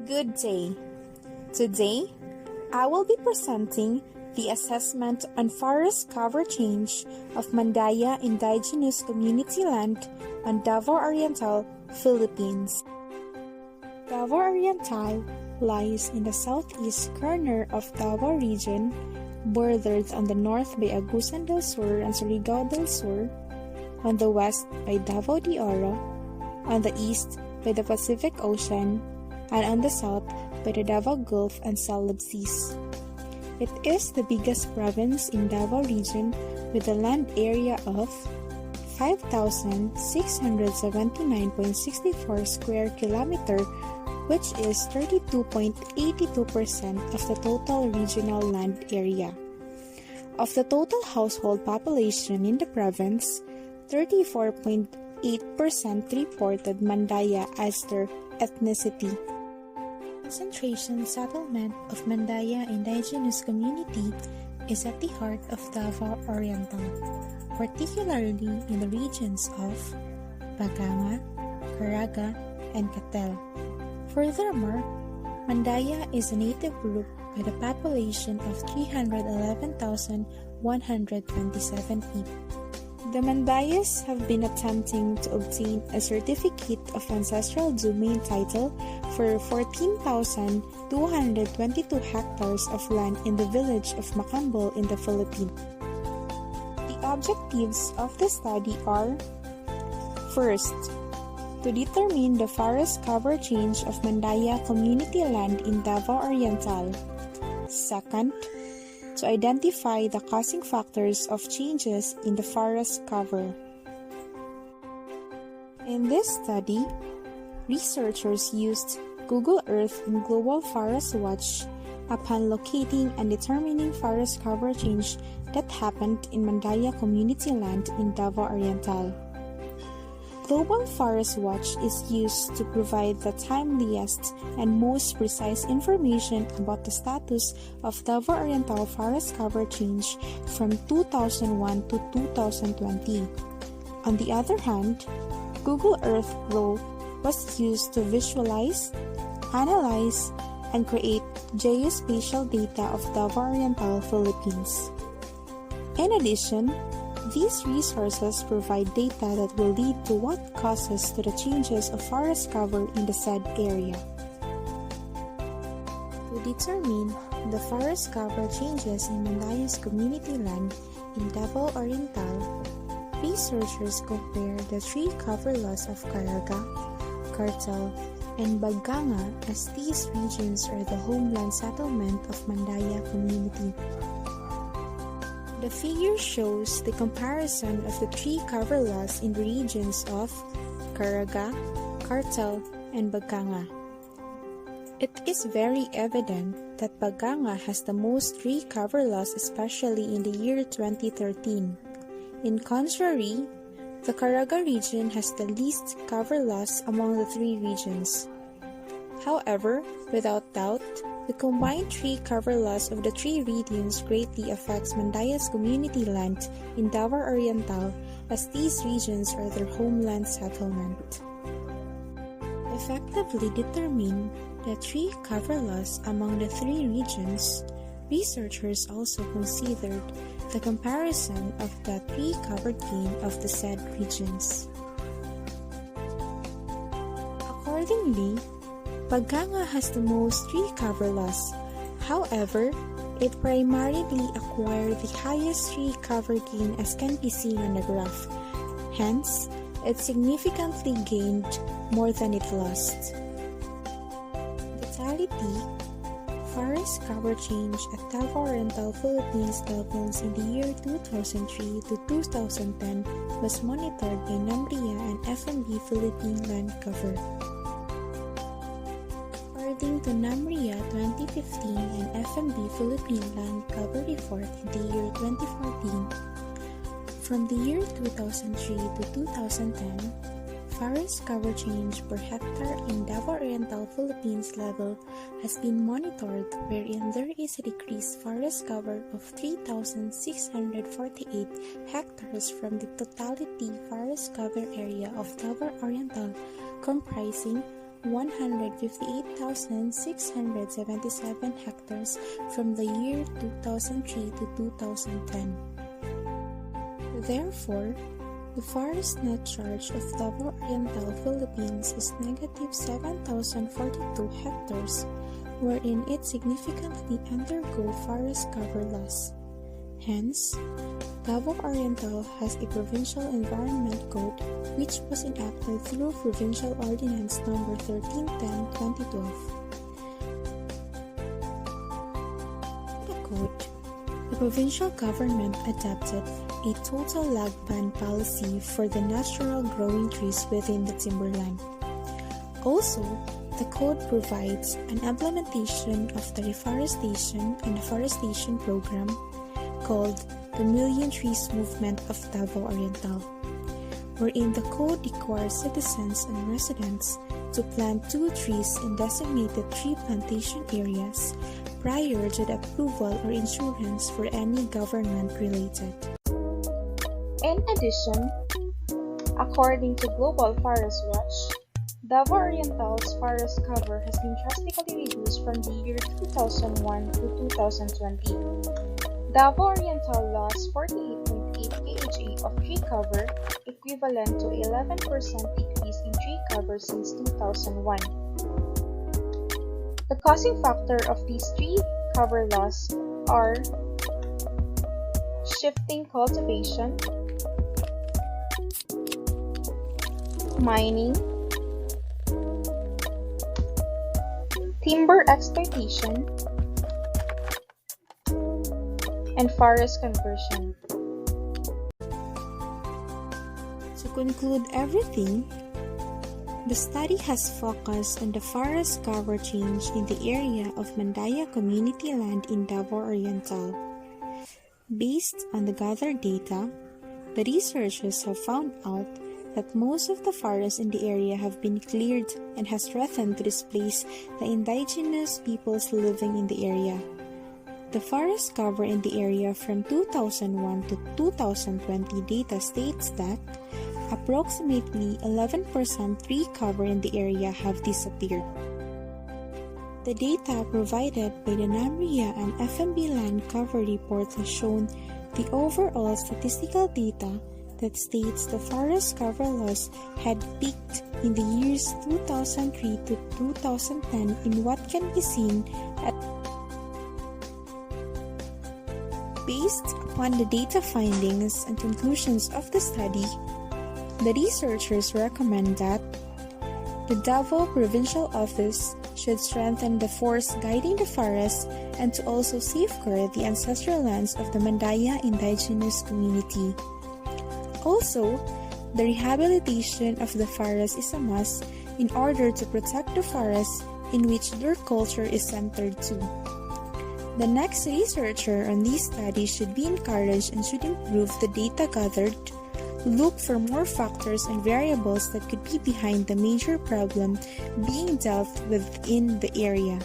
Good day. Today, I will be presenting the assessment on forest cover change of Mandaya Indigenous community land on Davao Oriental, Philippines. Davao Oriental lies in the southeast corner of Davao region, bordered on the north by Agusan del Sur and Surigao del Sur, on the west by Davao de Oro, on the east by the Pacific Ocean, and on the south by the Davao Gulf and Salab Seas. It is the biggest province in Davao region with a land area of 5,679.64 square kilometer, which is 32.82% of the total regional land area. Of the total household population in the province, 34.8% reported Mandaya as their ethnicity. Concentration settlement of Mandaya Indigenous community is at the heart of Davao Oriental, particularly in the regions of Baganga, Caraga, and Catel. Furthermore, Mandaya is a native group with a population of 311,127 people. The Mandayas have been attempting to obtain a certificate of ancestral domain title for 14,222 hectares of land in the village of Macambol in the Philippines. The objectives of the study are: first, to determine the forest cover change of Mandaya community land in Davao Oriental. Second, to identify the causing factors of changes in the forest cover. In this study, researchers used Google Earth and Global Forest Watch upon locating and determining forest cover change that happened in Mandaya community land in Davao Oriental. Global Forest Watch is used to provide the timeliest and most precise information about the status of Davao Oriental forest cover change from 2001 to 2020. On the other hand, Google Earth Pro was used to visualize, analyze, and create geospatial data of Davao Oriental, Philippines. In addition, these resources provide data that will lead to what causes to the changes of forest cover in the said area. To determine the forest cover changes in Mandaya's community land in Davao Oriental, researchers compare the tree cover loss of Caraga, Cartel, and Baganga, as these regions are the homeland settlement of Mandaya community. The figure shows the comparison of the tree cover loss in the regions of Caraga, Cartel, and Baganga. It is very evident that Baganga has the most tree cover loss, especially in the year 2013. In contrary, the Caraga region has the least cover loss among the three regions. However, without doubt, the combined tree cover loss of the three regions greatly affects Mandaya's community land in Davao Oriental, as these regions are their homeland settlement. Effectively determine the tree cover loss among the three regions, researchers also considered the comparison of the tree covered gain of the said regions. Accordingly, Baganga has the most tree cover loss. However, it primarily acquired the highest tree cover gain, as can be seen on the graph. Hence, it significantly gained more than it lost. Totality, forest cover change at Davao Oriental, Philippines levels in the year 2003 to 2010 was monitored by NAMRIA and FMB Philippine Land Cover. According to NAMRIA 2015 and FMB Philippine Land Cover Report in the year 2014, from the year 2003 to 2010, forest cover change per hectare in Davao Oriental, Philippines level has been monitored, wherein there is a decreased forest cover of 3,648 hectares from the totality forest cover area of Davao Oriental, comprising 158,677 hectares from the year 2003 to 2010. Therefore, the forest net charge of Davao Oriental, Philippines is negative 7,042 hectares, wherein it significantly undergo forest cover loss. Hence, Davao Oriental has a Provincial Environment Code which was enacted through Provincial Ordinance No. 1310/2012. The code, the provincial government adopted a total log ban policy for the natural growing trees within the timberland. Also, the code provides an implementation of the reforestation and afforestation program called the Million Trees Movement of Davao Oriental, wherein the code requires citizens and residents to plant 2 trees in designated tree plantation areas prior to the approval or insurance for any government related. In addition, according to Global Forest Watch, Davao Oriental's forest cover has been drastically reduced from the year 2001 to 2020. Davao Oriental lost 48.8 kHA of tree cover, equivalent to 11% decrease in tree cover since 2001. The causing factor of these tree cover loss are shifting cultivation, mining, timber exploitation, and forest conversion. To conclude everything, the study has focused on the forest cover change in the area of Mandaya community land in Davao Oriental. Based on the gathered data, the researchers have found out that most of the forests in the area have been cleared and has threatened to displace the indigenous peoples living in the area. The forest cover in the area from 2001 to 2020 data states that approximately 11% tree cover in the area have disappeared. The data provided by the NAMRIA and FMB Land Cover Report has shown the overall statistical data that states the forest cover loss had peaked in the years 2003 to 2010 in what can be seen at. Based upon the data findings and conclusions of the study, the researchers recommend that the Davao Provincial Office should strengthen the force guiding the forest and to also safeguard the ancestral lands of the Mandaya Indigenous community. Also, the rehabilitation of the forest is a must in order to protect the forest in which their culture is centered to. The next researcher on these studies should be encouraged and should improve the data gathered, look for more factors and variables that could be behind the major problem being dealt with in the area.